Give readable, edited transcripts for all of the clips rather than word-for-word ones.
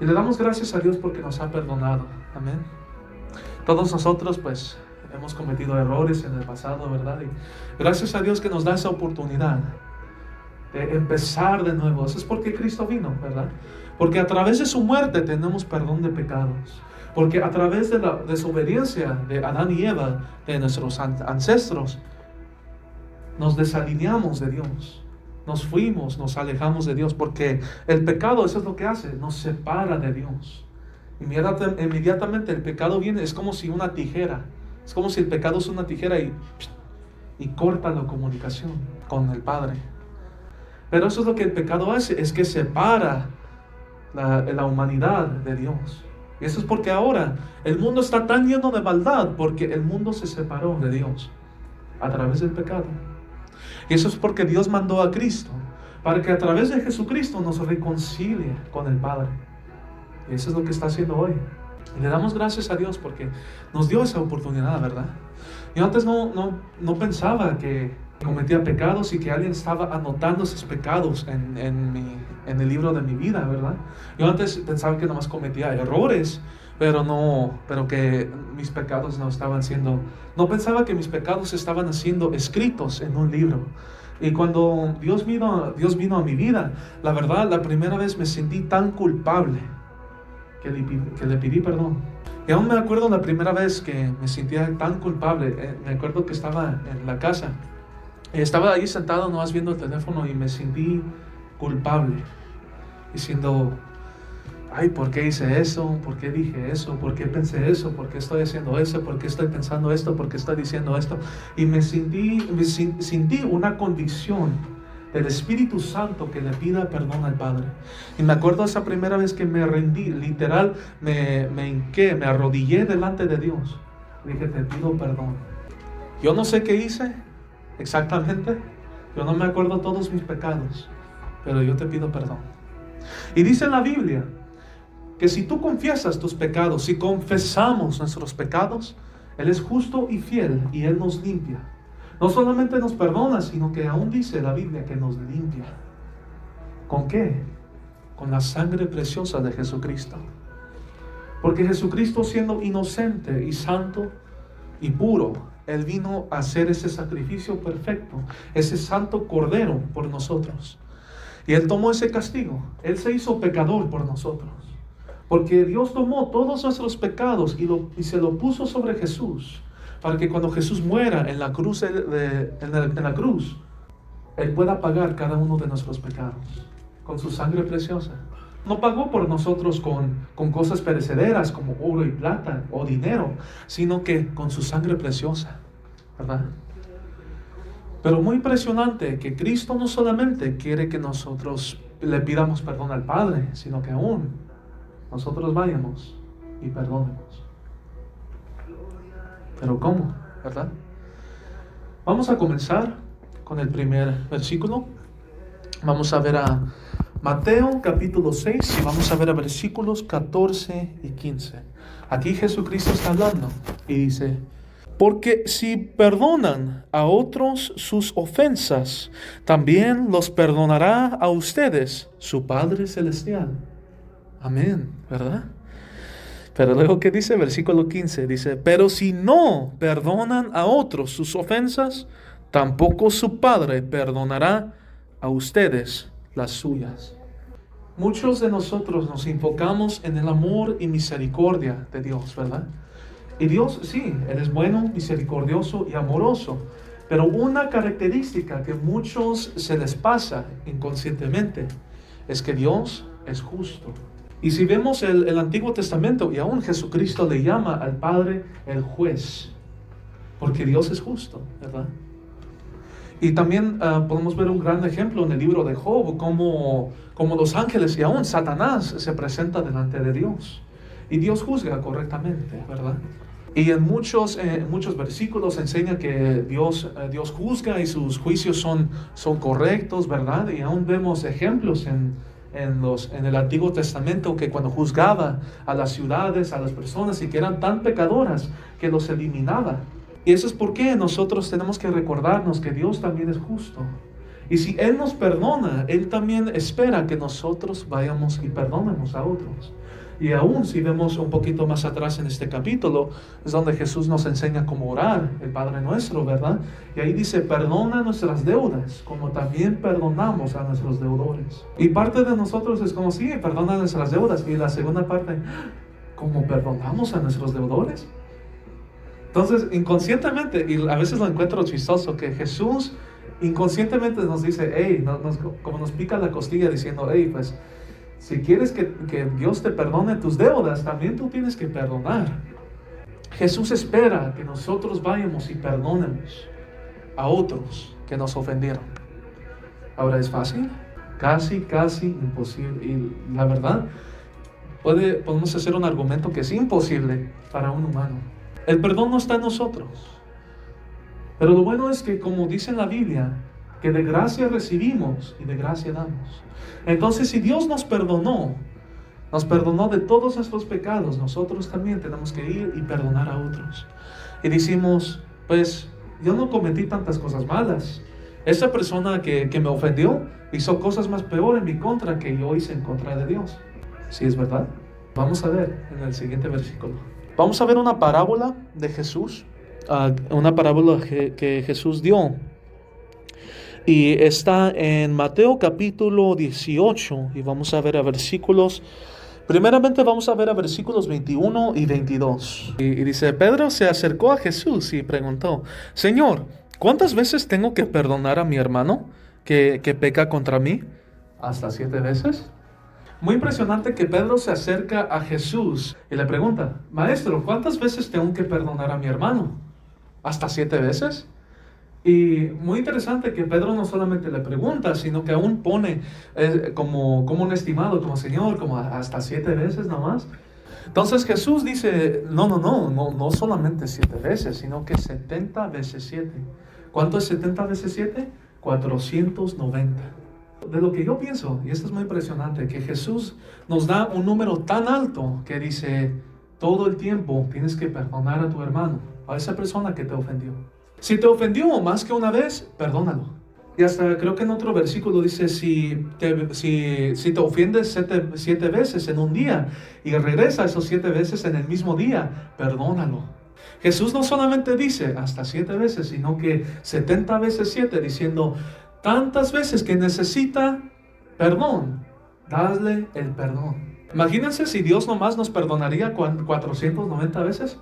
Y le damos gracias a Dios porque nos ha perdonado. Amén. Todos nosotros pues hemos cometido errores en el pasado, ¿verdad? Y gracias a Dios que nos da esa oportunidad de empezar de nuevo. Eso es porque Cristo vino, ¿verdad? Porque a través de su muerte tenemos perdón de pecados. Porque a través de la desobediencia de Adán y Eva, de nuestros ancestros, nos desalineamos de Dios. Nos fuimos, nos alejamos de Dios. Porque el pecado, eso es lo que hace, nos separa de Dios. Inmediatamente el pecado viene, es como si una tijera. Es como si el pecado es una tijera y corta la comunicación con el Padre. Pero eso es lo que el pecado hace, es que separa la humanidad de Dios. Y eso es porque ahora el mundo está tan lleno de maldad, porque el mundo se separó de Dios a través del pecado. Y eso es porque Dios mandó a Cristo, para que a través de Jesucristo nos reconcilie con el Padre. Y eso es lo que está haciendo hoy. Y le damos gracias a Dios porque nos dio esa oportunidad, ¿verdad? Yo antes no pensaba que cometía pecados y que alguien estaba anotando esos pecados en el libro de mi vida, ¿verdad? Yo antes pensaba que nomás cometía errores, pero que mis pecados no pensaba que mis pecados estaban siendo escritos en un libro. Y cuando Dios vino a mi vida, la verdad, la primera vez me sentí tan culpable que le pedí perdón. Y aún me acuerdo la primera vez que me sentía tan culpable. Me acuerdo que estaba en la casa. Estaba ahí sentado nomás viendo el teléfono y me sentí culpable. Diciendo, ay, ¿por qué hice eso? ¿Por qué dije eso? ¿Por qué pensé eso? ¿Por qué estoy haciendo eso? ¿Por qué estoy pensando esto? ¿Por qué estoy diciendo esto? Y me sentí una convicción del Espíritu Santo que le pida perdón al Padre. Y me acuerdo esa primera vez que me rendí, literal, me hinqué, me arrodillé delante de Dios. Dije, te pido perdón. Yo no sé qué hice exactamente, yo no me acuerdo todos mis pecados, pero yo te pido perdón. Y dice en la Biblia que si tú confiesas tus pecados, si confesamos nuestros pecados, Él es justo y fiel y Él nos limpia. No solamente nos perdona, sino que aún dice la Biblia que nos limpia. ¿Con qué? Con la sangre preciosa de Jesucristo. Porque Jesucristo, siendo inocente y santo y puro, Él vino a hacer ese sacrificio perfecto, ese santo cordero por nosotros. Y Él tomó ese castigo. Él se hizo pecador por nosotros. Porque Dios tomó todos nuestros pecados y se lo puso sobre Jesús, para que cuando Jesús muera en la cruz, Él pueda pagar cada uno de nuestros pecados con su sangre preciosa. No pagó por nosotros con cosas perecederas como oro y plata o dinero, sino que con su sangre preciosa, ¿verdad? Pero muy impresionante que Cristo no solamente quiere que nosotros le pidamos perdón al Padre, sino que aún nosotros vayamos y perdonemos. Pero ¿cómo? ¿Verdad? Vamos a comenzar con el primer versículo. Vamos a ver a Mateo capítulo 6 y vamos a ver a versículos 14 y 15. Aquí Jesucristo está hablando y dice: porque si perdonan a otros sus ofensas, también los perdonará a ustedes su Padre Celestial. Amén, ¿verdad? Pero luego, ¿qué dice? Versículo 15, dice: pero si no perdonan a otros sus ofensas, tampoco su Padre perdonará a ustedes las suyas. Muchos de nosotros nos enfocamos en el amor y misericordia de Dios, ¿verdad? Y Dios, sí, Él es bueno, misericordioso y amoroso. Pero una característica que muchos se les pasa inconscientemente es que Dios es justo. Y si vemos el Antiguo Testamento, y aún Jesucristo le llama al Padre el juez, porque Dios es justo, ¿verdad? Y también podemos ver un gran ejemplo en el libro de Job, como los ángeles y aún Satanás se presenta delante de Dios. Y Dios juzga correctamente, ¿verdad? Y en muchos versículos enseña que Dios juzga y sus juicios son correctos, ¿verdad? Y aún vemos ejemplos en el Antiguo Testamento que cuando juzgaba a las ciudades, a las personas y que eran tan pecadoras que los eliminaba. Y eso es porque nosotros tenemos que recordarnos que Dios también es justo. Y si Él nos perdona, Él también espera que nosotros vayamos y perdonemos a otros. Y aún si vemos un poquito más atrás en este capítulo, es donde Jesús nos enseña cómo orar, el Padre Nuestro, ¿verdad? Y ahí dice, perdona nuestras deudas, como también perdonamos a nuestros deudores. Y parte de nosotros es como, sí, perdona nuestras deudas. Y la segunda parte, ¿cómo perdonamos a nuestros deudores? Entonces, inconscientemente, y a veces lo encuentro chistoso, que Jesús inconscientemente nos dice, hey, como nos pica la costilla diciendo, hey, pues, si quieres que Dios te perdone tus deudas, también tú tienes que perdonar. Jesús espera que nosotros vayamos y perdonemos a otros que nos ofendieron. Ahora, ¿es fácil? Casi imposible. Y la verdad, podemos hacer un argumento que es imposible para un humano. El perdón no está en nosotros. Pero lo bueno es que, como dice en la Biblia, que de gracia recibimos y de gracia damos. Entonces, si Dios nos perdonó de todos nuestros pecados, nosotros también tenemos que ir y perdonar a otros. Y decimos, pues, yo no cometí tantas cosas malas. Esa persona que me ofendió hizo cosas más peores en mi contra que yo hice en contra de Dios. ¿Sí es verdad? Vamos a ver en el siguiente versículo. Vamos a ver una parábola de Jesús, una parábola que Jesús dio. Y está en Mateo capítulo 18 y vamos a ver a versículos, primeramente vamos a ver a versículos 21 y 22. Y dice, Pedro se acercó a Jesús y preguntó, Señor, ¿cuántas veces tengo que perdonar a mi hermano que peca contra mí? ¿Hasta 7 veces? Muy impresionante que Pedro se acerca a Jesús y le pregunta, Maestro, ¿cuántas veces tengo que perdonar a mi hermano? ¿Hasta 7 veces? Y muy interesante que Pedro no solamente le pregunta, sino que aún pone como un estimado, como Señor, como hasta 7 veces nomás. Entonces Jesús dice, no solamente 7 veces, sino que 70 veces 7. ¿Cuánto es 70 veces 7? 490. De lo que yo pienso, y esto es muy impresionante, que Jesús nos da un número tan alto que dice, todo el tiempo tienes que perdonar a tu hermano, a esa persona que te ofendió. Si te ofendió más que una vez, perdónalo. Y hasta creo que en otro versículo dice, si te ofendes 7 veces en un día y regresa esos 7 veces en el mismo día, perdónalo. Jesús no solamente dice hasta 7 veces, sino que 70 veces 7, diciendo, tantas veces que necesita perdón, dadle el perdón. Imagínense si Dios nomás nos perdonaría 490 veces.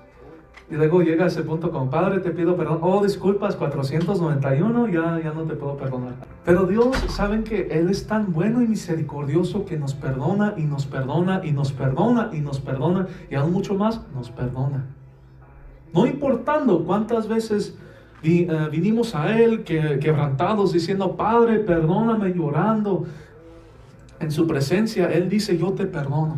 Y luego llega a ese punto como, Padre, te pido perdón. Oh, disculpas, 491, ya no te puedo perdonar. Pero Dios, saben que Él es tan bueno y misericordioso que nos perdona y nos perdona y nos perdona y nos perdona y aún mucho más nos perdona. No importando cuántas veces vinimos a Él quebrantados diciendo, Padre, perdóname, llorando. En su presencia, Él dice, yo te perdono.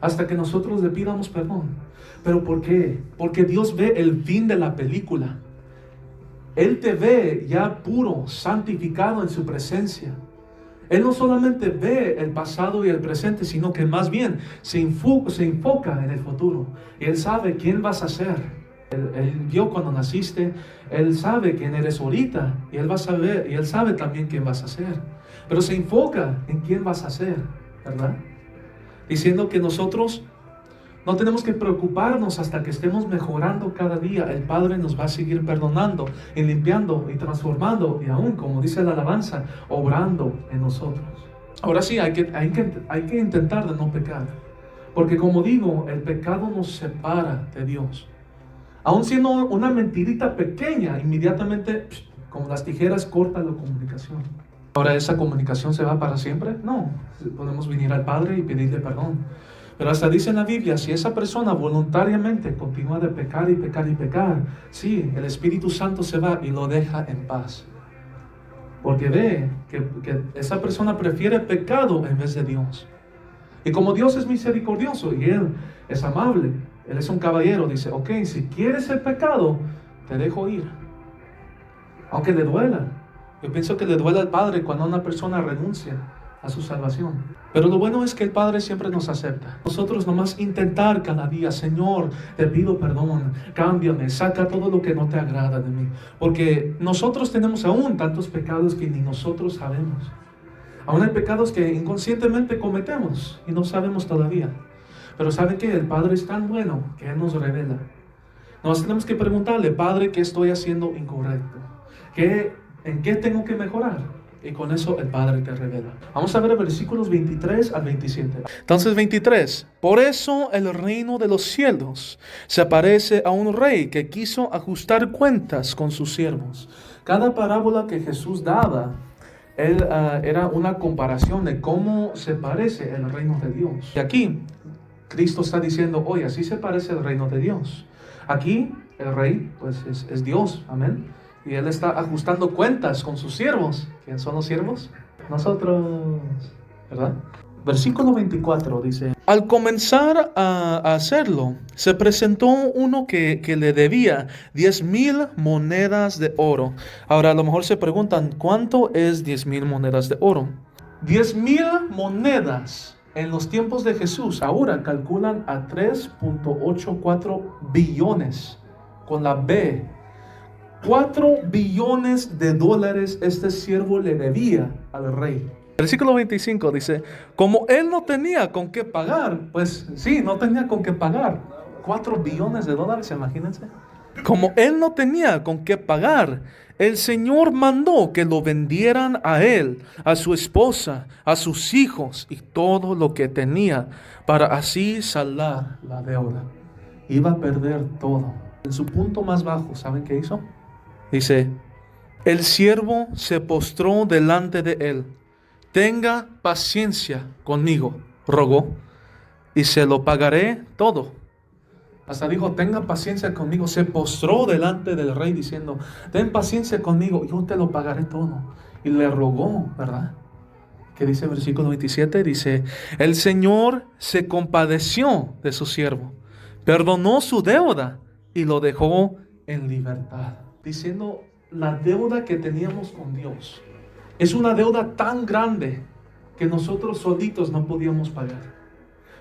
Hasta que nosotros le pidamos perdón. ¿Pero por qué? Porque Dios ve el fin de la película. Él te ve ya puro, santificado en su presencia. Él no solamente ve el pasado y el presente, sino que más bien se enfoca en el futuro. Y Él sabe quién vas a ser. Él vio cuando naciste. Él sabe quién eres ahorita. Y Él va a saber, y Él sabe también quién vas a ser. Pero se enfoca en quién vas a ser, ¿verdad? Diciendo que nosotros no tenemos que preocuparnos hasta que estemos mejorando cada día. El Padre nos va a seguir perdonando y limpiando y transformando y aún, como dice la alabanza, obrando en nosotros. Ahora sí, hay que intentar de no pecar. Porque como digo, el pecado nos separa de Dios. Aún siendo una mentirita pequeña, inmediatamente, como las tijeras, corta la comunicación. Ahora, ¿esa comunicación se va para siempre? No, podemos venir al Padre y pedirle perdón. Pero hasta dice en la Biblia, si esa persona voluntariamente continúa de pecar y pecar y pecar, sí, el Espíritu Santo se va y lo deja en paz. Porque ve que esa persona prefiere pecado en vez de Dios. Y como Dios es misericordioso y Él es amable, Él es un caballero, dice, ok, si quieres el pecado, te dejo ir. Aunque le duela. Yo pienso que le duele al Padre cuando una persona renuncia a su salvación. Pero lo bueno es que el Padre siempre nos acepta. Nosotros nomás intentar cada día, Señor, te pido perdón, cámbiame, saca todo lo que no te agrada de mí. Porque nosotros tenemos aún tantos pecados que ni nosotros sabemos. Aún hay pecados que inconscientemente cometemos y no sabemos todavía. Pero ¿sabe qué? El Padre es tan bueno que Él nos revela. Nos tenemos que preguntarle, Padre, ¿qué estoy haciendo incorrecto? ¿En qué tengo que mejorar? Y con eso el Padre te revela. Vamos a ver el versículos 23 al 27. Entonces 23. Por eso el reino de los cielos se parece a un rey que quiso ajustar cuentas con sus siervos. Cada parábola que Jesús daba, era una comparación de cómo se parece el reino de Dios. Y aquí Cristo está diciendo, oye, así se parece el reino de Dios. Aquí el rey pues es Dios, amén. Y Él está ajustando cuentas con sus siervos. ¿Quién son los siervos? Nosotros, ¿verdad? Versículo 24 dice, al comenzar a hacerlo, se presentó uno que le debía 10,000 monedas de oro. Ahora a lo mejor se preguntan, ¿cuánto es 10,000 monedas de oro? 10,000 monedas en los tiempos de Jesús ahora calculan a 3.84 billones con la B. 4 billones de dólares este siervo le debía al rey. Versículo 25 dice, como él no tenía con qué pagar, pues sí, no tenía con qué pagar. 4 billones de dólares, imagínense. Como él no tenía con qué pagar, el Señor mandó que lo vendieran a él, a su esposa, a sus hijos y todo lo que tenía, para así saldar la deuda. Iba a perder todo. En su punto más bajo, ¿saben qué hizo? Dice, el siervo se postró delante de él. Tenga paciencia conmigo, rogó, y se lo pagaré todo. Hasta dijo, tenga paciencia conmigo. Se postró delante del rey diciendo, ten paciencia conmigo, yo te lo pagaré todo. Y le rogó, ¿verdad? ¿Qué dice el versículo 27? Dice, el Señor se compadeció de su siervo, perdonó su deuda y lo dejó en libertad. Diciendo, la deuda que teníamos con Dios es una deuda tan grande que nosotros solitos no podíamos pagar.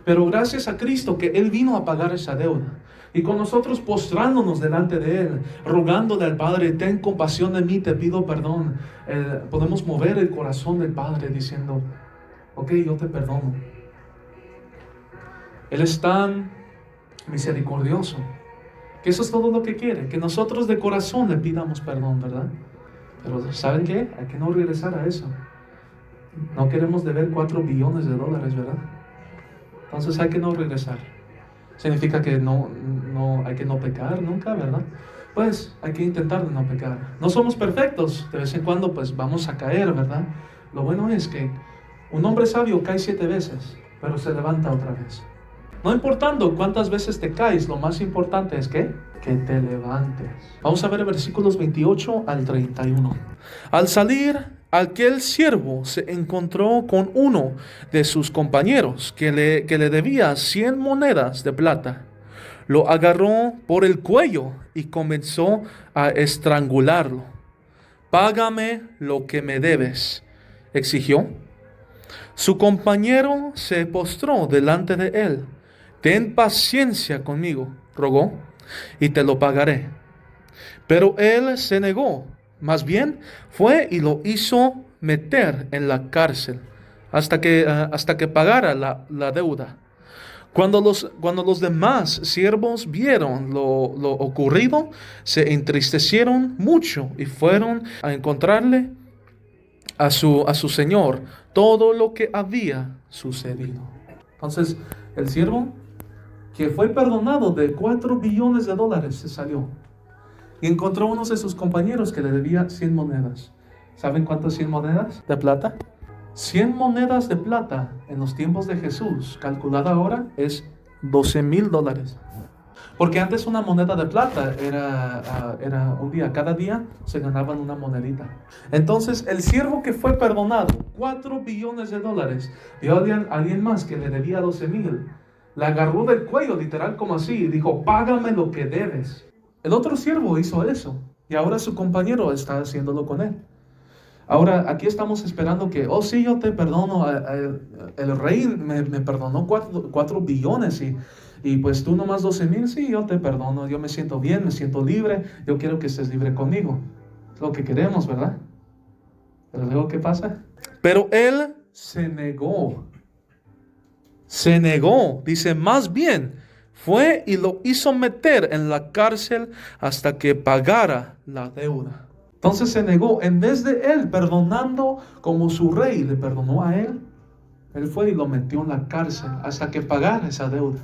Pero gracias a Cristo que Él vino a pagar esa deuda. Y con nosotros postrándonos delante de Él, rogándole al Padre, ten compasión de mí, te pido perdón. Podemos mover el corazón del Padre diciendo, ok, yo te perdono. Él es tan misericordioso que eso es todo lo que quiere, que nosotros de corazón le pidamos perdón, ¿verdad? Pero ¿saben qué? Hay que no regresar a eso. No queremos deber 4 billones de dólares, ¿verdad? Entonces hay que no regresar. Significa que no hay que no pecar nunca, ¿verdad? Pues hay que intentar de no pecar. No somos perfectos, de vez en cuando pues vamos a caer, ¿verdad? Lo bueno es que un hombre sabio cae 7 veces, pero se levanta otra vez. No importando cuántas veces te caes, lo más importante es que te levantes. Vamos a ver versículos 28 al 31. Al salir, aquel siervo se encontró con uno de sus compañeros que le debía 100 monedas de plata. Lo agarró por el cuello y comenzó a estrangularlo. Págame lo que me debes, exigió. Su compañero se postró delante de él. Ten paciencia conmigo, rogó, y te lo pagaré. Pero él se negó. Más bien fue y lo hizo meter en la cárcel hasta que pagara la deuda. Cuando los demás siervos vieron lo ocurrido, se entristecieron mucho y fueron a encontrarle a su señor todo lo que había sucedido. Entonces, el siervo que fue perdonado de 4 billones de dólares se salió y encontró a uno de sus compañeros que le debía 100 monedas. ¿Saben cuántas 100 monedas de plata? 100 monedas de plata en los tiempos de Jesús, calculada ahora, es 12,000 dólares. Porque antes una moneda de plata era un día, cada día se ganaban una monedita. Entonces el siervo que fue perdonado, 4 billones de dólares, vio a alguien más que le debía 12,000. La agarró del cuello, literal como así, y dijo, págame lo que debes. El otro siervo hizo eso, y ahora su compañero está haciéndolo con él. Ahora, aquí estamos esperando que, oh sí, yo te perdono, el rey me perdonó 4 billones y pues tú nomás 12,000, sí, yo te perdono, yo me siento bien, me siento libre, yo quiero que estés libre conmigo. Es lo que queremos, ¿verdad? Pero luego, ¿qué pasa? Pero él se negó, dice, más bien, fue y lo hizo meter en la cárcel hasta que pagara la deuda. Entonces se negó, en vez de él perdonando como su rey le perdonó a él, él fue y lo metió en la cárcel hasta que pagara esa deuda.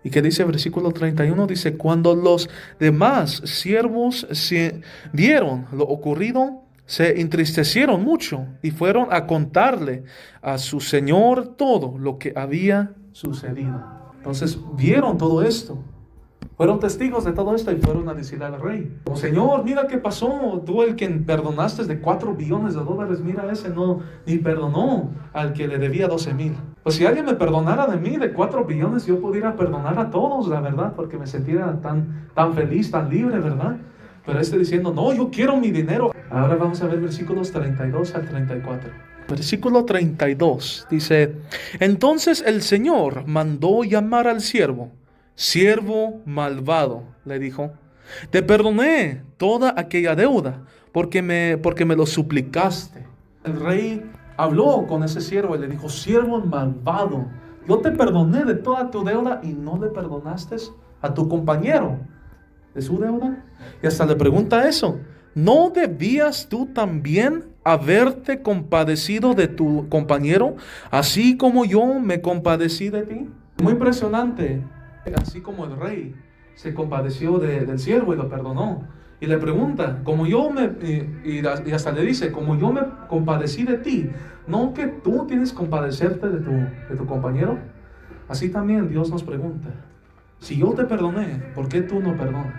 ¿Y qué dice el versículo 31? Dice, cuando los demás siervos se vieron lo ocurrido, se entristecieron mucho y fueron a contarle a su señor todo lo que había sucedido. Entonces vieron todo esto. Fueron testigos de todo esto y fueron a decirle al rey, oh Señor, mira qué pasó, tú el que perdonaste de 4 billones de dólares, mira ese no, ni perdonó al que le debía 12,000. Pues si alguien me perdonara de mí de 4 billones, yo pudiera perdonar a todos, la verdad, porque me sentiera tan feliz, tan libre, ¿verdad? Pero diciendo, no, yo quiero mi dinero. Ahora vamos a ver versículos 32 al 34. Versículo 32 dice, entonces el Señor mandó llamar al siervo. Siervo malvado, le dijo, te perdoné toda aquella deuda porque me lo suplicaste. El rey habló con ese siervo y le dijo, siervo malvado, yo te perdoné de toda tu deuda y no le perdonaste a tu compañero de su deuda. Y hasta le pregunta eso, ¿no debías tú también haberte compadecido de tu compañero, así como yo me compadecí de ti? Muy impresionante. Así como el rey se compadeció del siervo y lo perdonó. Y le pregunta, y hasta le dice, como yo me compadecí de ti, ¿no que tú tienes que compadecerte de tu compañero? Así también Dios nos pregunta, si yo te perdoné, ¿por qué tú no perdonas?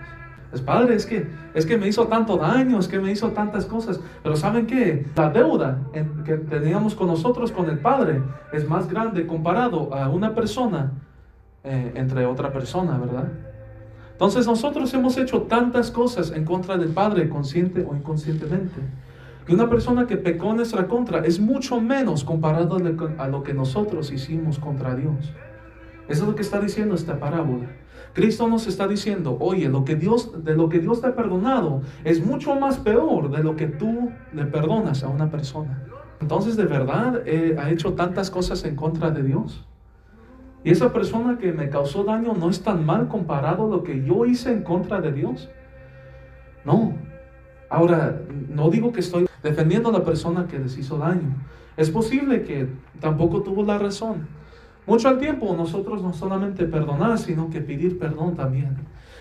Pues Padre, es que me hizo tanto daño, es que me hizo tantas cosas. Pero ¿saben qué? La deuda que teníamos con nosotros, con el Padre, es más grande comparado a una persona entre otra persona, ¿verdad? Entonces nosotros hemos hecho tantas cosas en contra del Padre, consciente o inconscientemente. Y una persona que pecó en nuestra contra es mucho menos comparado a lo que nosotros hicimos contra Dios. Eso es lo que está diciendo esta parábola. Cristo nos está diciendo, oye, de lo que Dios te ha perdonado es mucho más peor de lo que tú le perdonas a una persona. Entonces, ¿de verdad ha hecho tantas cosas en contra de Dios? Y esa persona que me causó daño no es tan mal comparado a lo que yo hice en contra de Dios. No. Ahora, no digo que estoy defendiendo a la persona que les hizo daño. Es posible que tampoco tuvo la razón. Mucho al tiempo nosotros no solamente perdonar, sino que pedir perdón también.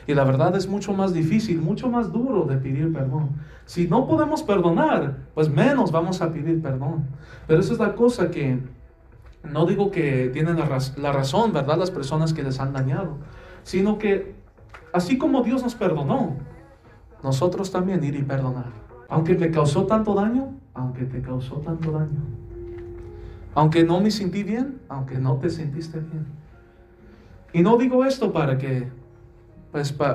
Y la verdad es mucho más difícil, mucho más duro de pedir perdón. Si no podemos perdonar, pues menos vamos a pedir perdón. Pero esa es la cosa que no digo que tienen la razón, ¿verdad? Las personas que les han dañado, sino que así como Dios nos perdonó, nosotros también ir y perdonar. Aunque me causó tanto daño, aunque te causó tanto daño. Aunque no me sentí bien, aunque no te sentiste bien. Y no digo esto para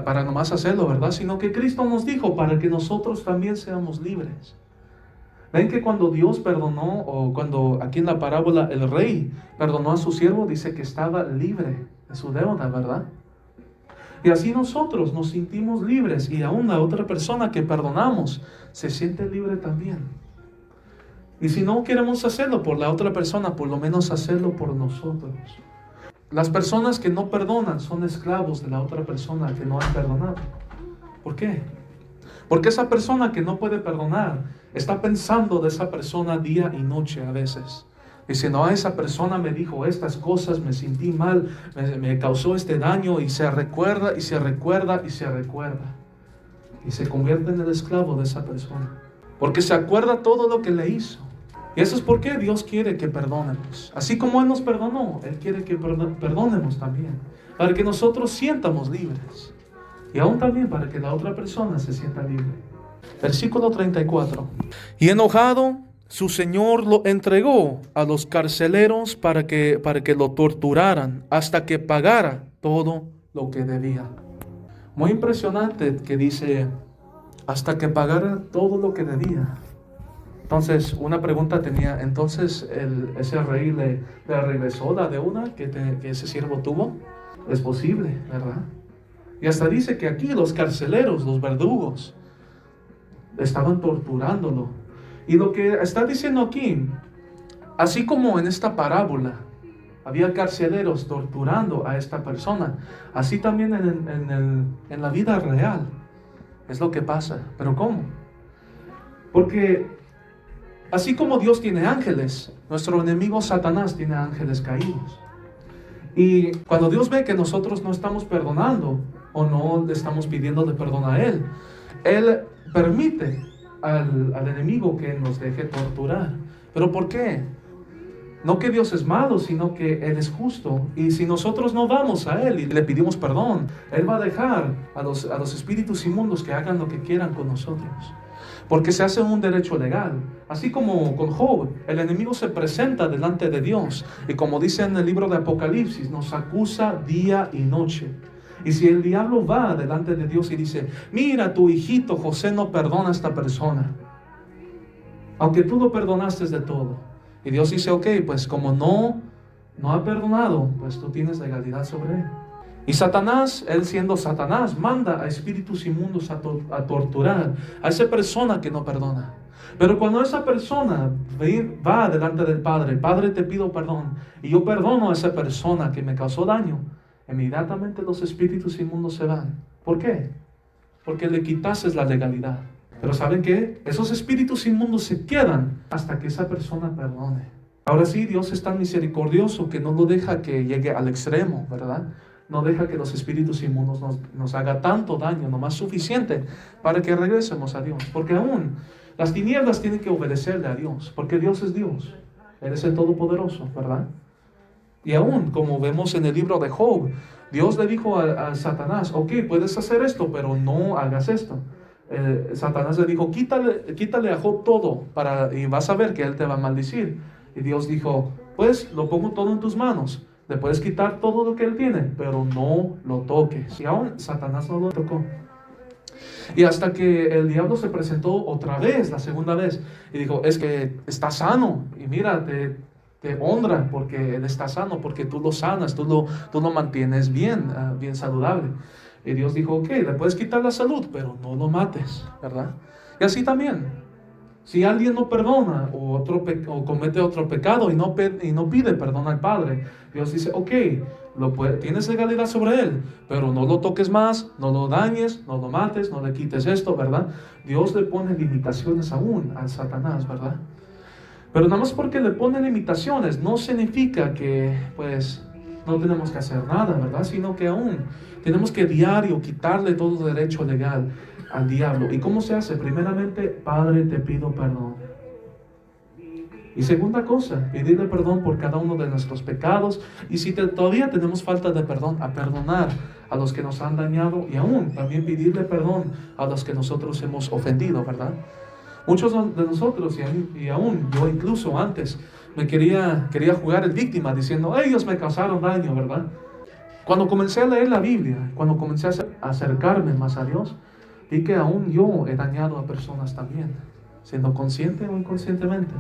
para nomás hacerlo, ¿verdad? Sino que Cristo nos dijo para que nosotros también seamos libres. Ven que cuando Dios perdonó, o cuando aquí en la parábola el rey perdonó a su siervo, dice que estaba libre de su deuda, ¿verdad? Y así nosotros nos sentimos libres y aún la otra persona que perdonamos se siente libre también. Y si no queremos hacerlo por la otra persona, por lo menos hacerlo por nosotros. Las personas que no perdonan son esclavos de la otra persona que no han perdonado. ¿Por qué? Porque esa persona que no puede perdonar está pensando de esa persona día y noche a veces. Diciendo, esa persona me dijo estas cosas, me sentí mal, me causó este daño, y se recuerda, y se recuerda, y se recuerda. Y se convierte en el esclavo de esa persona. Porque se acuerda todo lo que le hizo. Y eso es porque Dios quiere que perdonemos. Así como Él nos perdonó, Él quiere que perdonemos también. Para que nosotros sientamos libres. Y aún también para que la otra persona se sienta libre. Versículo 34. Y enojado, su señor lo entregó a los carceleros para que lo torturaran hasta que pagara todo lo que debía. Muy impresionante que dice, hasta que pagara todo lo que debía. Entonces, una pregunta tenía, entonces ese rey le regresó la deuda que ese siervo tuvo. Es posible, ¿verdad? Y hasta dice que aquí los carceleros, los verdugos, estaban torturándolo. Y lo que está diciendo aquí, así como en esta parábola había carceleros torturando a esta persona, así también en la vida real es lo que pasa. ¿Pero cómo? Porque así como Dios tiene ángeles, nuestro enemigo Satanás tiene ángeles caídos. Y cuando Dios ve que nosotros no estamos perdonando o no le estamos pidiendo de perdón a Él permite al enemigo que nos deje torturar. ¿Pero por qué? No que Dios es malo, sino que Él es justo. Y si nosotros no vamos a Él y le pedimos perdón, Él va a dejar a los espíritus inmundos que hagan lo que quieran con nosotros. Porque se hace un derecho legal. Así como con Job, el enemigo se presenta delante de Dios. Y como dice en el libro de Apocalipsis, nos acusa día y noche. Y si el diablo va delante de Dios y dice, mira, tu hijito José no perdona a esta persona, aunque tú lo perdonaste de todo. Y Dios dice, ok, pues como no ha perdonado, pues tú tienes legalidad sobre él. Y Satanás, él siendo Satanás, manda a espíritus inmundos a torturar a esa persona que no perdona. Pero cuando esa persona va delante del Padre, Padre, te pido perdón, y yo perdono a esa persona que me causó daño, inmediatamente los espíritus inmundos se van. ¿Por qué? Porque le quitaste la legalidad. Pero ¿saben qué? Esos espíritus inmundos se quedan hasta que esa persona perdone. Ahora sí, Dios es tan misericordioso que no lo deja que llegue al extremo, ¿verdad? No deja que los espíritus inmundos nos haga tanto daño, nomás suficiente para que regresemos a Dios. Porque aún las tinieblas tienen que obedecerle a Dios, porque Dios es Dios. Él es el Todopoderoso, ¿verdad? Y aún, como vemos en el libro de Job, Dios le dijo a Satanás, ok, puedes hacer esto, pero no hagas esto. Satanás le dijo, quítale a Job todo, y vas a ver que él te va a maldecir. Y Dios dijo, pues lo pongo todo en tus manos. Le puedes quitar todo lo que él tiene, pero no lo toques. Y aún Satanás no lo tocó. Y hasta que el diablo se presentó otra vez, la segunda vez, y dijo, es que está sano. Y mira, te honra porque él está sano, porque tú lo sanas, tú lo mantienes bien saludable. Y Dios dijo, ok, le puedes quitar la salud, pero no lo mates, ¿verdad? Y así también. Si alguien no perdona o comete otro pecado y no pide perdón al Padre, Dios dice, ok, tienes legalidad sobre él, pero no lo toques más, no lo dañes, no lo mates, no le quites esto, ¿verdad? Dios le pone limitaciones aún al Satanás, ¿verdad? Pero nada más porque le pone limitaciones no significa que pues no tenemos que hacer nada, ¿verdad? Sino que aún tenemos que diario quitarle todo derecho legal al diablo. ¿Y cómo se hace? Primeramente, Padre, te pido perdón. Y segunda cosa, pedirle perdón por cada uno de nuestros pecados. Y si todavía tenemos falta de perdón, a perdonar a los que nos han dañado. Y aún también pedirle perdón a los que nosotros hemos ofendido, ¿verdad? Muchos de nosotros, y aún yo incluso antes, me quería jugar el víctima diciendo, ellos me causaron daño, ¿verdad? Cuando comencé a leer la Biblia, cuando comencé a acercarme más a Dios, vi que aún yo he dañado a personas también, siendo consciente o inconscientemente.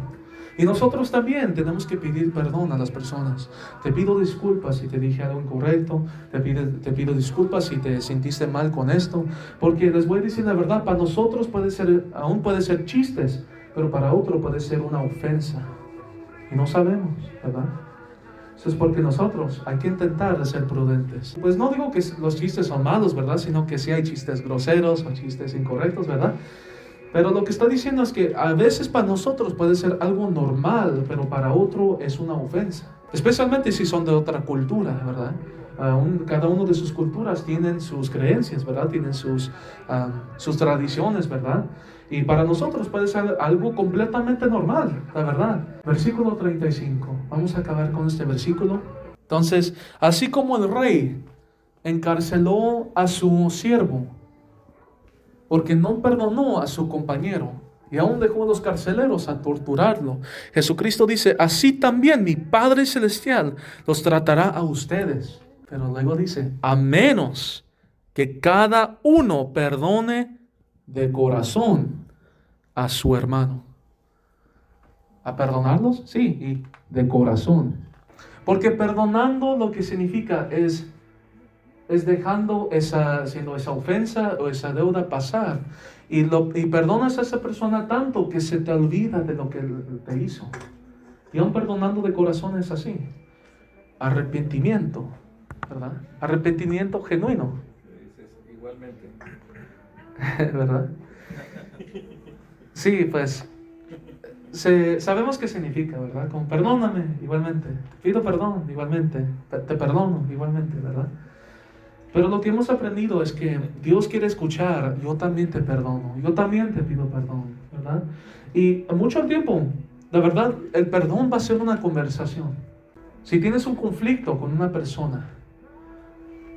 Y nosotros también tenemos que pedir perdón a las personas. Te pido disculpas si te dije algo incorrecto, te pido disculpas si te sentiste mal con esto, porque les voy a decir la verdad, para nosotros aún puede ser chistes, pero para otro puede ser una ofensa. Y no sabemos, ¿verdad? Eso es porque nosotros hay que intentar de ser prudentes. Pues no digo que los chistes son malos, ¿verdad? Sino que sí hay chistes groseros o chistes incorrectos, ¿verdad? Pero lo que está diciendo es que a veces para nosotros puede ser algo normal, pero para otro es una ofensa. Especialmente si son de otra cultura, ¿verdad? Cada uno de sus culturas tienen sus creencias, ¿verdad? Tienen sus tradiciones, ¿verdad? Y para nosotros puede ser algo completamente normal, la verdad. Versículo 35. Vamos a acabar con este versículo. Entonces, así como el rey encarceló a su siervo, porque no perdonó a su compañero y aún dejó a los carceleros a torturarlo, Jesucristo dice, así también mi Padre Celestial los tratará a ustedes. Pero luego dice, a menos que cada uno perdone de corazón a su hermano. ¿A perdonarlos? Sí, y de corazón. Porque perdonando lo que significa es dejando esa ofensa o esa deuda pasar. Y perdonas a esa persona tanto que se te olvida de lo que te hizo. Y aún perdonando de corazón es así. Arrepentimiento, ¿verdad? Arrepentimiento genuino. Igualmente. ¿Verdad? Sí, pues sabemos qué significa, ¿verdad? Como perdóname igualmente, pido perdón igualmente, te perdono igualmente, ¿verdad? Pero lo que hemos aprendido es que Dios quiere escuchar, yo también te perdono, yo también te pido perdón, ¿verdad? Y mucho tiempo, la verdad, el perdón va a ser una conversación. Si tienes un conflicto con una persona,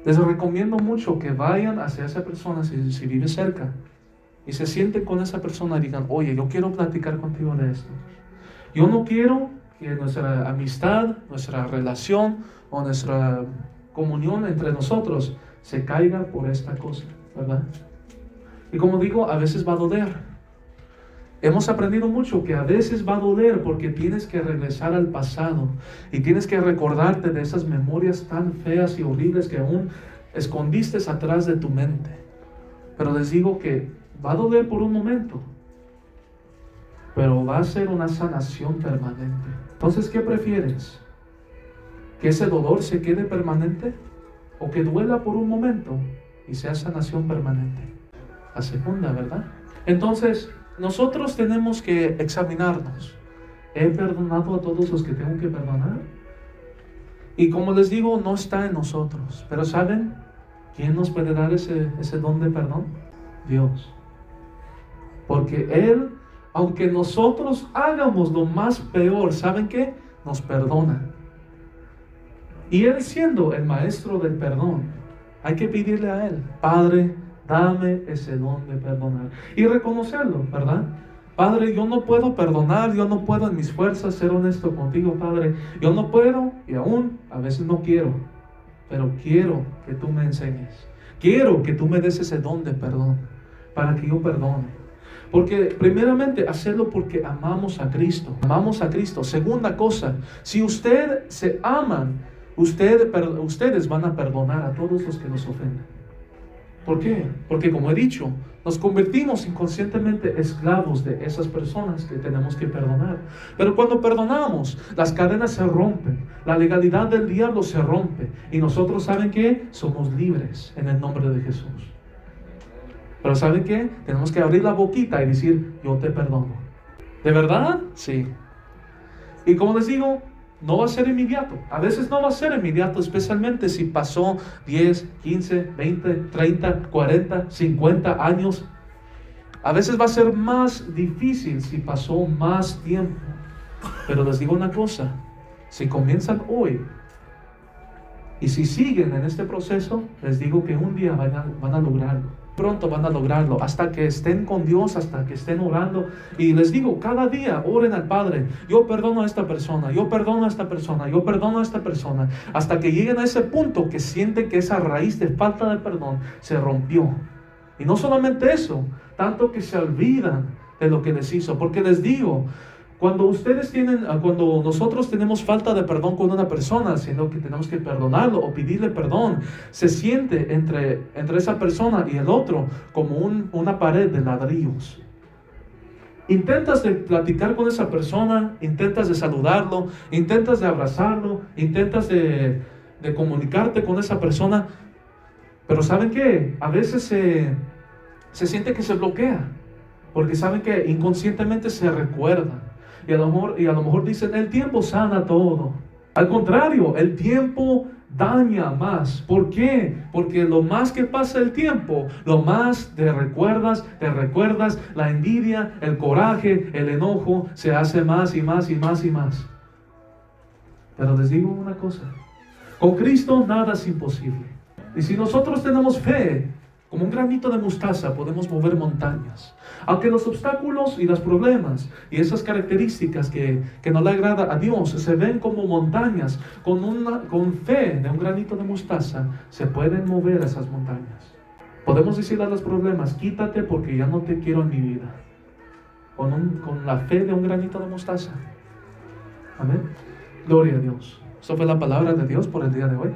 les recomiendo mucho que vayan hacia esa persona si vive cerca y se sienten con esa persona y digan, oye, yo quiero platicar contigo de esto. Yo no quiero que nuestra amistad, nuestra relación o nuestra comunión entre nosotros se caiga por esta cosa, ¿verdad? Y como digo, a veces va a doler. Hemos aprendido mucho que a veces va a doler porque tienes que regresar al pasado y tienes que recordarte de esas memorias tan feas y horribles que aún escondiste atrás de tu mente. Pero les digo que va a doler por un momento, pero va a ser una sanación permanente. Entonces, ¿qué prefieres? ¿Que ese dolor se quede permanente o que duela por un momento y sea sanación permanente? La segunda, ¿verdad? Entonces, nosotros tenemos que examinarnos. ¿He perdonado a todos los que tengo que perdonar? Y como les digo, no está en nosotros. Pero ¿saben quién nos puede dar ese don de perdón? Dios. Porque Él, aunque nosotros hagamos lo más peor, ¿saben qué? Nos perdona. Y Él, siendo el maestro del perdón, hay que pedirle a Él, Padre, dame ese don de perdonar. Y reconocerlo, ¿verdad? Padre, yo no puedo perdonar, yo no puedo en mis fuerzas ser honesto contigo, Padre. Yo no puedo y aún a veces no quiero, pero quiero que tú me enseñes. Quiero que tú me des ese don de perdón para que yo perdone. Porque primeramente hacerlo porque amamos a Cristo. Amamos a Cristo. Segunda cosa, si ustedes se aman, ustedes van a perdonar a todos los que nos ofenden. ¿Por qué? Porque como he dicho, nos convertimos inconscientemente esclavos de esas personas que tenemos que perdonar. Pero cuando perdonamos, las cadenas se rompen, la legalidad del diablo se rompe y nosotros, ¿saben qué? Somos libres en el nombre de Jesús. Pero ¿saben qué? Tenemos que abrir la boquita y decir, yo te perdono. ¿De verdad? Sí. Y como les digo, no va a ser inmediato. A veces no va a ser inmediato, especialmente si pasó 10, 15, 20, 30, 40, 50 años. A veces va a ser más difícil si pasó más tiempo. Pero les digo una cosa, si comienzan hoy y si siguen en este proceso, les digo que un día van a lograrlo. Pronto van a lograrlo, hasta que estén con Dios, hasta que estén orando. Y les digo, cada día oren al Padre. Yo perdono a esta persona, yo perdono a esta persona, yo perdono a esta persona, hasta que lleguen a ese punto que sienten que esa raíz de falta de perdón se rompió. Y no solamente eso, tanto que se olvidan de lo que les hizo. Porque les digo, cuando nosotros tenemos falta de perdón con una persona, sino que tenemos que perdonarlo o pedirle perdón, se siente entre esa persona y el otro como una pared de ladrillos. Intentas de platicar con esa persona, intentas de saludarlo, intentas de abrazarlo, intentas de comunicarte con esa persona, pero ¿saben qué? A veces se siente que se bloquea, porque saben que inconscientemente se recuerda. Y a lo mejor dicen, el tiempo sana todo. Al contrario, el tiempo daña más. ¿Por qué? Porque lo más que pasa el tiempo, lo más te recuerdas, la envidia, el coraje, el enojo, se hace más y más y más y más. Pero les digo una cosa, con Cristo nada es imposible. Y si nosotros tenemos fe, como un granito de mostaza podemos mover montañas. Aunque los obstáculos y los problemas y esas características que no le agrada a Dios se ven como montañas, con fe de un granito de mostaza se pueden mover esas montañas. Podemos decirle a los problemas, quítate porque ya no te quiero en mi vida. Con la fe de un granito de mostaza. Amén. Gloria a Dios. Eso fue la palabra de Dios por el día de hoy.